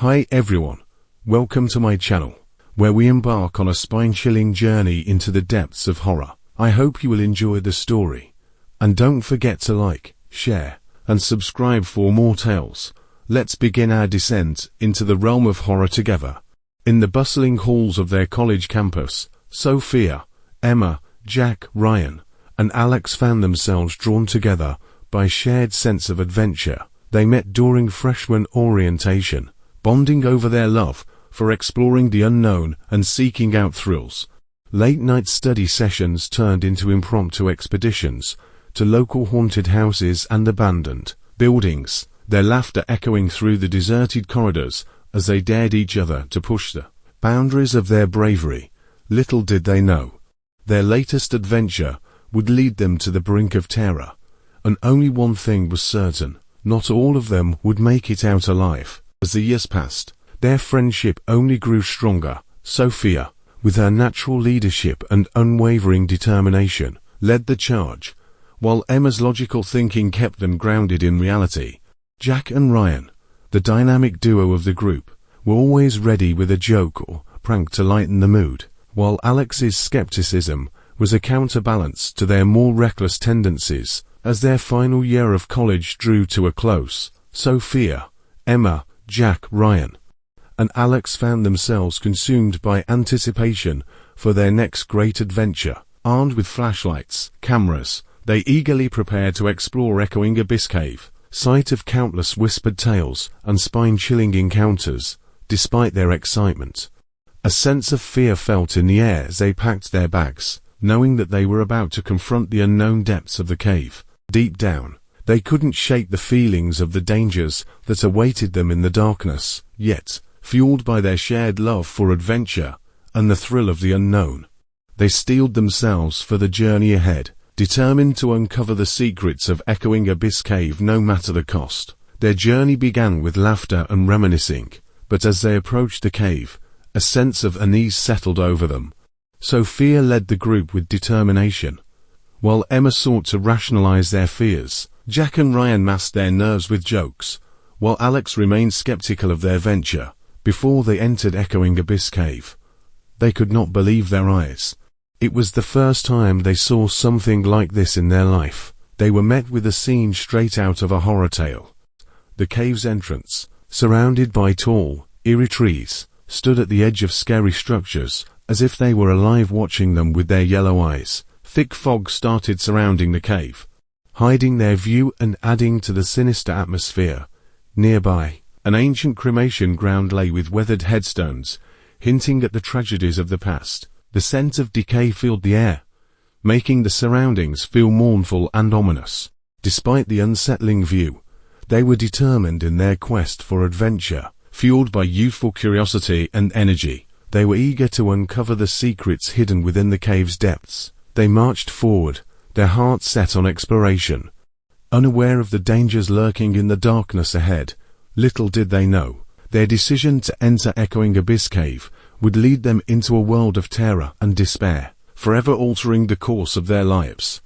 Hi everyone, welcome to my channel, where we embark on a spine-chilling journey into the depths of horror. I hope you will enjoy the story. And don't forget to like, share, and subscribe for more tales. Let's begin our descent into the realm of horror together. In the bustling halls of their college campus, Sophia, Emma, Jack, Ryan, and Alex found themselves drawn together by a shared sense of adventure. They met during freshman orientation, bonding over their love for exploring the unknown and seeking out thrills. Late-night study sessions turned into impromptu expeditions to local haunted houses and abandoned buildings, their laughter echoing through the deserted corridors as they dared each other to push the boundaries of their bravery. Little did they know, their latest adventure would lead them to the brink of terror. And only one thing was certain, not all of them would make it out alive. As the years passed, their friendship only grew stronger. Sophia, with her natural leadership and unwavering determination, led the charge, while Emma's logical thinking kept them grounded in reality. Jack and Ryan, the dynamic duo of the group, were always ready with a joke or prank to lighten the mood, while Alex's skepticism was a counterbalance to their more reckless tendencies. As their final year of college drew to a close, Sophia, Emma, Jack, Ryan, and Alex found themselves consumed by anticipation for their next great adventure. Armed with flashlights, cameras, they eagerly prepared to explore echoing Abyss Cave, site of countless whispered tales and spine-chilling encounters. Despite their excitement, a sense of fear felt in the air as they packed their bags, knowing that they were about to confront the unknown depths of the cave. Deep down, they couldn't shake the feelings of the dangers that awaited them in the darkness, yet, fueled by their shared love for adventure and the thrill of the unknown, they steeled themselves for the journey ahead, determined to uncover the secrets of echoing Abyss Cave no matter the cost. Their journey began with laughter and reminiscing, but as they approached the cave, a sense of unease settled over them. Sophia led the group with determination, while Emma sought to rationalize their fears. Jack and Ryan masked their nerves with jokes, while Alex remained skeptical of their venture. Before they entered echoing Abyss Cave, they could not believe their eyes. It was the first time they saw something like this in their life. They were met with a scene straight out of a horror tale. The cave's entrance, surrounded by tall, eerie trees, stood at the edge of scary structures, as if they were alive watching them with their yellow eyes. Thick fog started surrounding the cave, hiding their view and adding to the sinister atmosphere. Nearby, an ancient cremation ground lay with weathered headstones, hinting at the tragedies of the past. The scent of decay filled the air, making the surroundings feel mournful and ominous. Despite the unsettling view, they were determined in their quest for adventure. Fueled by youthful curiosity and energy, they were eager to uncover the secrets hidden within the cave's depths. They marched forward, their hearts set on exploration, unaware of the dangers lurking in the darkness ahead. Little did they know, their decision to enter echoing Abyss Cave would lead them into a world of terror and despair, forever altering the course of their lives.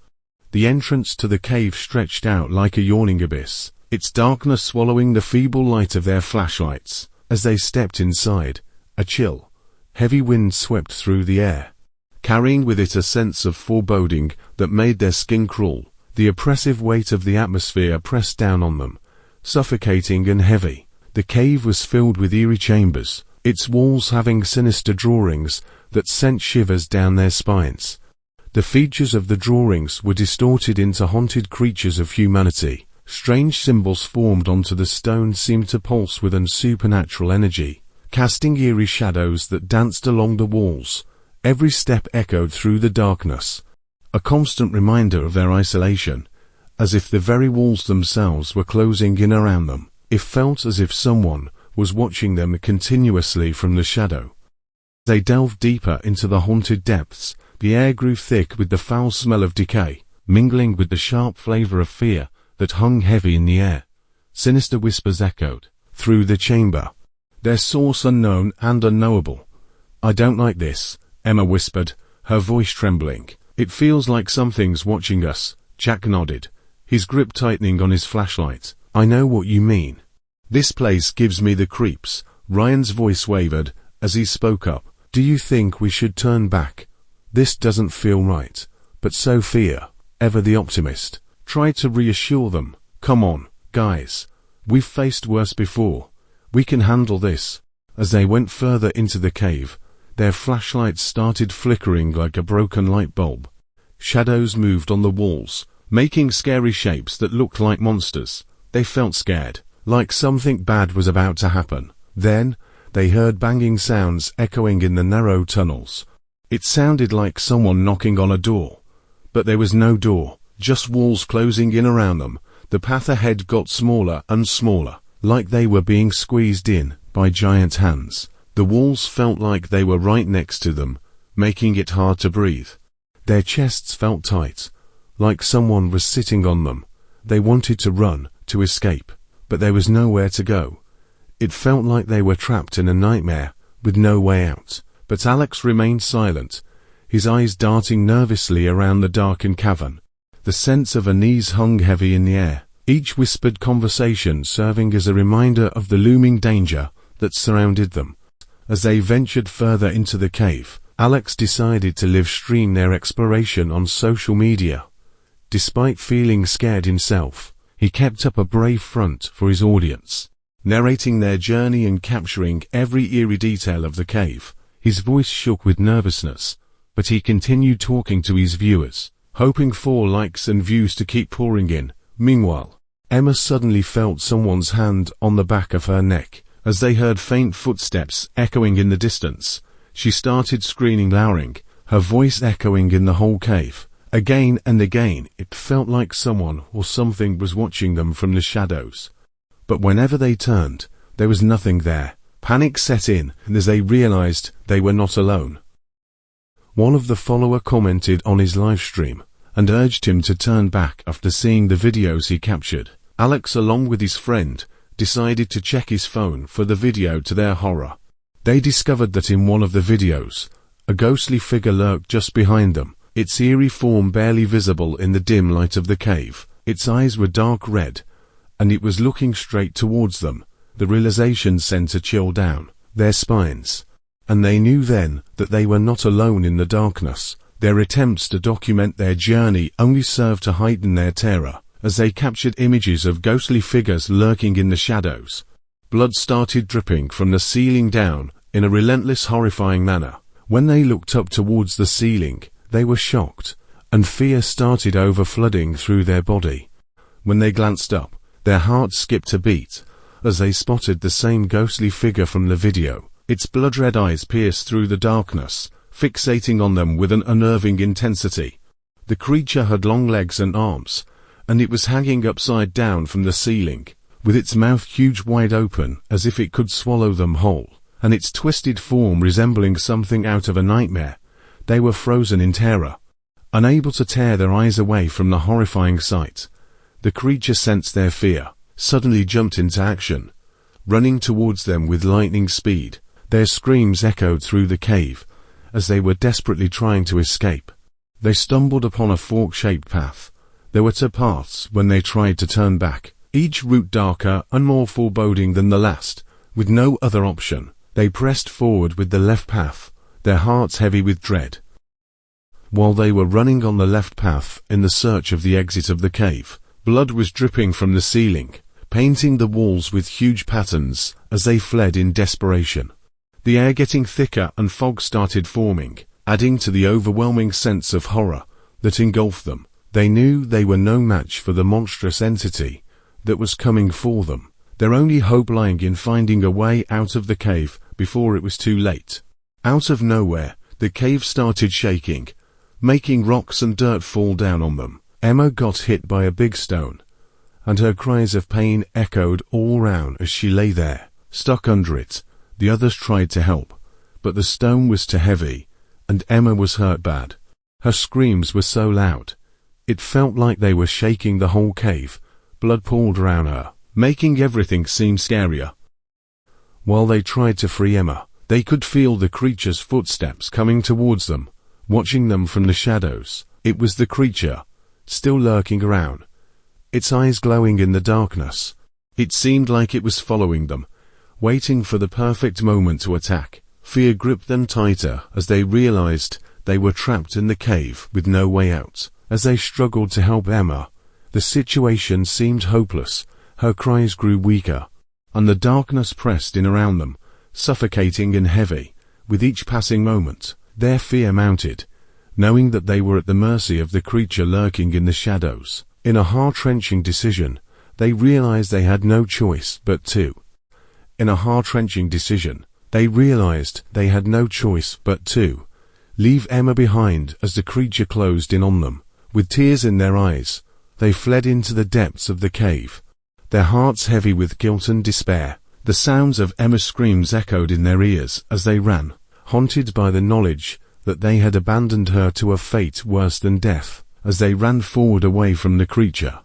The entrance to the cave stretched out like a yawning abyss, its darkness swallowing the feeble light of their flashlights. As they stepped inside, a chill, heavy wind swept through the air, carrying with it a sense of foreboding that made their skin crawl. The oppressive weight of the atmosphere pressed down on them, suffocating and heavy. The cave was filled with eerie chambers, its walls having sinister drawings that sent shivers down their spines. The features of the drawings were distorted into haunted creatures of humanity. Strange symbols formed onto the stone seemed to pulse with supernatural energy, casting eerie shadows that danced along the walls. Every step echoed through the darkness, a constant reminder of their isolation, as if the very walls themselves were closing in around them. It felt as if someone was watching them continuously from the shadow. They delved deeper into the haunted depths. The air grew thick with the foul smell of decay, mingling with the sharp flavor of fear that hung heavy in the air. Sinister whispers echoed through the chamber, their source unknown and unknowable. "I don't like this," Emma whispered, her voice trembling. "It feels like something's watching us." Jack nodded, his grip tightening on his flashlight. "I know what you mean. This place gives me the creeps," Ryan's voice wavered as he spoke up. "Do you think we should turn back? This doesn't feel right." But Sophia, ever the optimist, tried to reassure them. "Come on, guys. We've faced worse before. We can handle this." As they went further into the cave, their flashlights started flickering like a broken light bulb. Shadows moved on the walls, making scary shapes that looked like monsters. They felt scared, like something bad was about to happen. Then, they heard banging sounds echoing in the narrow tunnels. It sounded like someone knocking on a door. But there was no door, just walls closing in around them. The path ahead got smaller and smaller, like they were being squeezed in by giant hands. The walls felt like they were right next to them, making it hard to breathe. Their chests felt tight, like someone was sitting on them. They wanted to run, to escape, but there was nowhere to go. It felt like they were trapped in a nightmare, with no way out. But Alex remained silent, his eyes darting nervously around the darkened cavern. The sense of unease hung heavy in the air, each whispered conversation serving as a reminder of the looming danger that surrounded them. As they ventured further into the cave, Alex decided to live stream their exploration on social media. Despite feeling scared himself, he kept up a brave front for his audience, narrating their journey and capturing every eerie detail of the cave. His voice shook with nervousness, but he continued talking to his viewers, hoping for likes and views to keep pouring in. Meanwhile, Emma suddenly felt someone's hand on the back of her neck. As they heard faint footsteps echoing in the distance, she started screaming louder, her voice echoing in the whole cave. Again and again, it felt like someone or something was watching them from the shadows. But whenever they turned, there was nothing there. Panic set in as they realized they were not alone. One of the followers commented on his live stream and urged him to turn back after seeing the videos he captured. Alex, along with his friend, decided to check his phone for the video. To their horror, they discovered that in one of the videos, a ghostly figure lurked just behind them, its eerie form barely visible in the dim light of the cave. Its eyes were dark red, and it was looking straight towards them. The realization sent a chill down their spines, and they knew then that they were not alone in the darkness. Their attempts to document their journey only served to heighten their terror. As they captured images of ghostly figures lurking in the shadows, blood started dripping from the ceiling down in a relentless, horrifying manner. When they looked up towards the ceiling, they were shocked, and fear started overflooding through their body. When they glanced up, their hearts skipped a beat as they spotted the same ghostly figure from the video. Its blood-red eyes pierced through the darkness, fixating on them with an unnerving intensity. The creature had long legs and arms, and it was hanging upside down from the ceiling, with its mouth huge wide open as if it could swallow them whole, and its twisted form resembling something out of a nightmare. They were frozen in terror, unable to tear their eyes away from the horrifying sight. The creature sensed their fear, suddenly jumped into action, running towards them with lightning speed. Their screams echoed through the cave as they were desperately trying to escape. They stumbled upon a fork-shaped path. There were two paths when they tried to turn back, each route darker and more foreboding than the last. With no other option, they pressed forward with the left path, their hearts heavy with dread. While they were running on the left path in the search of the exit of the cave, blood was dripping from the ceiling, painting the walls with huge patterns as they fled in desperation. The air getting thicker and fog started forming, adding to the overwhelming sense of horror that engulfed them. They knew they were no match for the monstrous entity that was coming for them, their only hope lying in finding a way out of the cave before it was too late. Out of nowhere, the cave started shaking, making rocks and dirt fall down on them. Emma got hit by a big stone, and her cries of pain echoed all round as she lay there, stuck under it. The others tried to help, but the stone was too heavy, and Emma was hurt bad. Her screams were so loud, it felt like they were shaking the whole cave. Blood poured around her, making everything seem scarier. While they tried to free Emma, they could feel the creature's footsteps coming towards them, watching them from the shadows. It was the creature, still lurking around, its eyes glowing in the darkness. It seemed like it was following them, waiting for the perfect moment to attack. Fear gripped them tighter as they realized they were trapped in the cave with no way out. As they struggled to help Emma, the situation seemed hopeless. Her cries grew weaker, and the darkness pressed in around them, suffocating and heavy. With each passing moment, their fear mounted, knowing that they were at the mercy of the creature lurking in the shadows. In a heart-wrenching decision, they realized they had no choice but to. Leave Emma behind as the creature closed in on them. With tears in their eyes, they fled into the depths of the cave, their hearts heavy with guilt and despair. The sounds of Emma's screams echoed in their ears as they ran, haunted by the knowledge that they had abandoned her to a fate worse than death. As they ran forward away from the creature,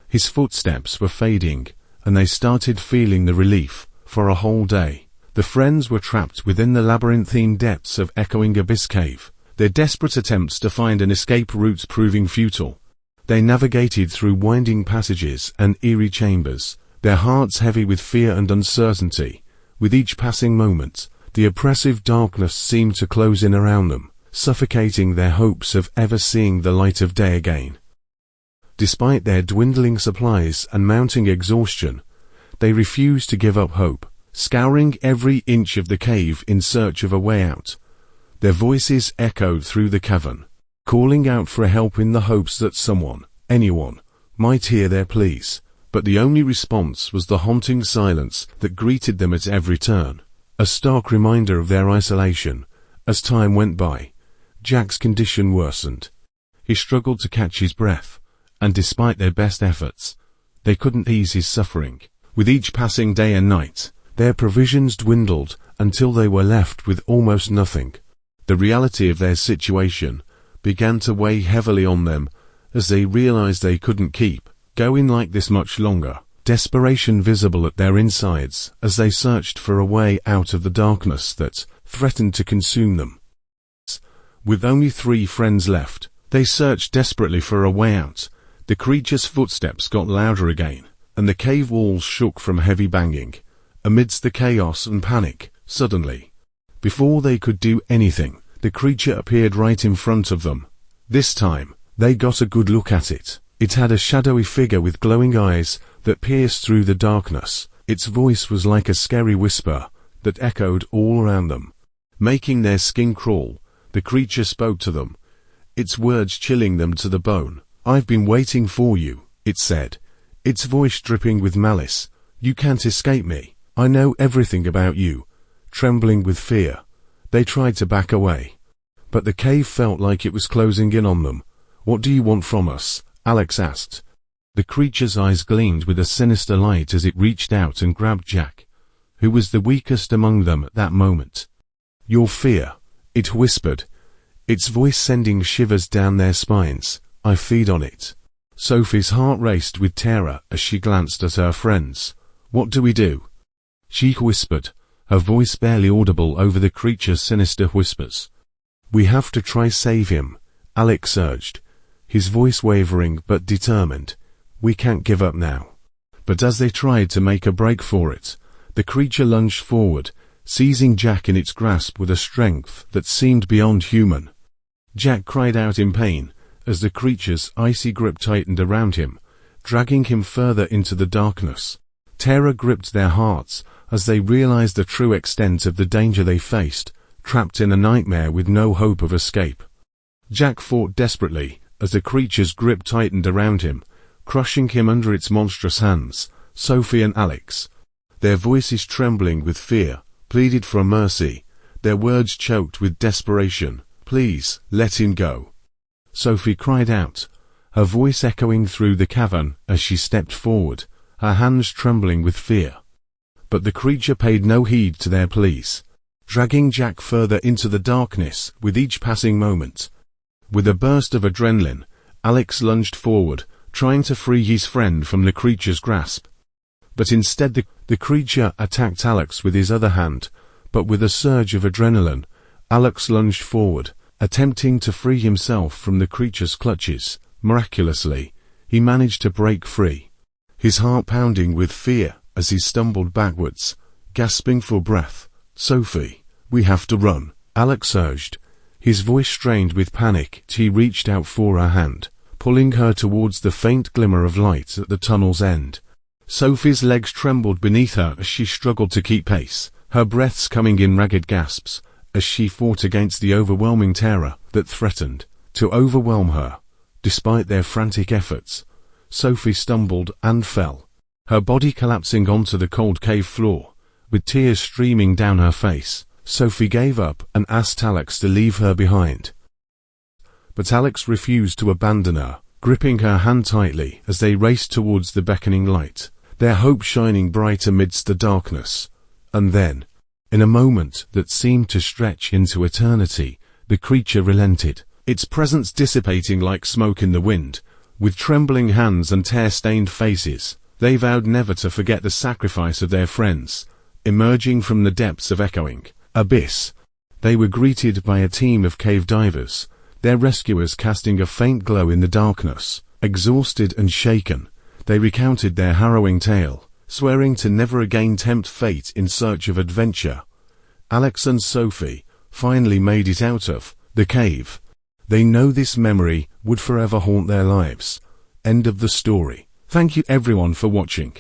his footsteps were fading, and they started feeling the relief. For a whole day, the friends were trapped within the labyrinthine depths of echoing abyss cave, their desperate attempts to find an escape route proving futile. They navigated through winding passages and eerie chambers, their hearts heavy with fear and uncertainty. With each passing moment, the oppressive darkness seemed to close in around them, suffocating their hopes of ever seeing the light of day again. Despite their dwindling supplies and mounting exhaustion, they refused to give up hope, scouring every inch of the cave in search of a way out. Their voices echoed through the cavern, calling out for help in the hopes that someone, anyone, might hear their pleas. But the only response was the haunting silence that greeted them at every turn, a stark reminder of their isolation. As time went by, Jack's condition worsened. He struggled to catch his breath, and despite their best efforts, they couldn't ease his suffering. With each passing day and night, their provisions dwindled until they were left with almost nothing. The reality of their situation began to weigh heavily on them as they realized they couldn't keep going like this much longer. Desperation visible at their insides as they searched for a way out of the darkness that threatened to consume them. With only 3 friends left, they searched desperately for a way out. The creature's footsteps got louder again, and the cave walls shook from heavy banging. Amidst the chaos and panic, suddenly, before they could do anything, the creature appeared right in front of them. This time, they got a good look at it. It had a shadowy figure with glowing eyes that pierced through the darkness. Its voice was like a scary whisper that echoed all around them, making their skin crawl. The creature spoke to them, its words chilling them to the bone. "I've been waiting for you," it said, its voice dripping with malice. "You can't escape me. I know everything about you." Trembling with fear, they tried to back away, but the cave felt like it was closing in on them. "What do you want from us?" Alex asked. The creature's eyes gleamed with a sinister light as it reached out and grabbed Jack, who was the weakest among them at that moment. "Your fear," it whispered, its voice sending shivers down their spines. "I feed on it." Sophie's heart raced with terror as she glanced at her friends. "What do we do?" she whispered, her voice barely audible over the creature's sinister whispers. "We have to try save him," Alex urged, his voice wavering but determined. "We can't give up now." But as they tried to make a break for it, the creature lunged forward, seizing Jack in its grasp with a strength that seemed beyond human. Jack cried out in pain as the creature's icy grip tightened around him, dragging him further into the darkness. Terror gripped their hearts as they realized the true extent of the danger they faced, trapped in a nightmare with no hope of escape. Jack fought desperately as the creature's grip tightened around him, crushing him under its monstrous hands. Sophie and Alex, their voices trembling with fear, pleaded for mercy, their words choked with desperation. "Please, let him go," Sophie cried out, her voice echoing through the cavern as she stepped forward, her hands trembling with fear. But the creature paid no heed to their pleas, dragging Jack further into the darkness with each passing moment. With a burst of adrenaline, Alex lunged forward, trying to free his friend from the creature's grasp. But instead the creature attacked Alex with his other hand. But with a surge of adrenaline, Alex lunged forward, attempting to free himself from the creature's clutches. Miraculously, he managed to break free, his heart pounding with fear as he stumbled backwards, gasping for breath. "Sophie, we have to run," Alex urged, his voice strained with panic. He reached out for her hand, pulling her towards the faint glimmer of light at the tunnel's end. Sophie's legs trembled beneath her as she struggled to keep pace, her breaths coming in ragged gasps, as she fought against the overwhelming terror that threatened to overwhelm her. Despite their frantic efforts, Sophie stumbled and fell, her body collapsing onto the cold cave floor, with tears streaming down her face. Sophie gave up and asked Alex to leave her behind. But Alex refused to abandon her, gripping her hand tightly as they raced towards the beckoning light, their hope shining bright amidst the darkness. And then, in a moment that seemed to stretch into eternity, the creature relented, its presence dissipating like smoke in the wind. With trembling hands and tear-stained faces, they vowed never to forget the sacrifice of their friends. Emerging from the depths of echoing abyss, they were greeted by a team of cave divers, their rescuers casting a faint glow in the darkness. Exhausted and shaken, they recounted their harrowing tale, swearing to never again tempt fate in search of adventure. Alex and Sophie finally made it out of the cave. They know this memory would forever haunt their lives. End of the story. Thank you everyone for watching.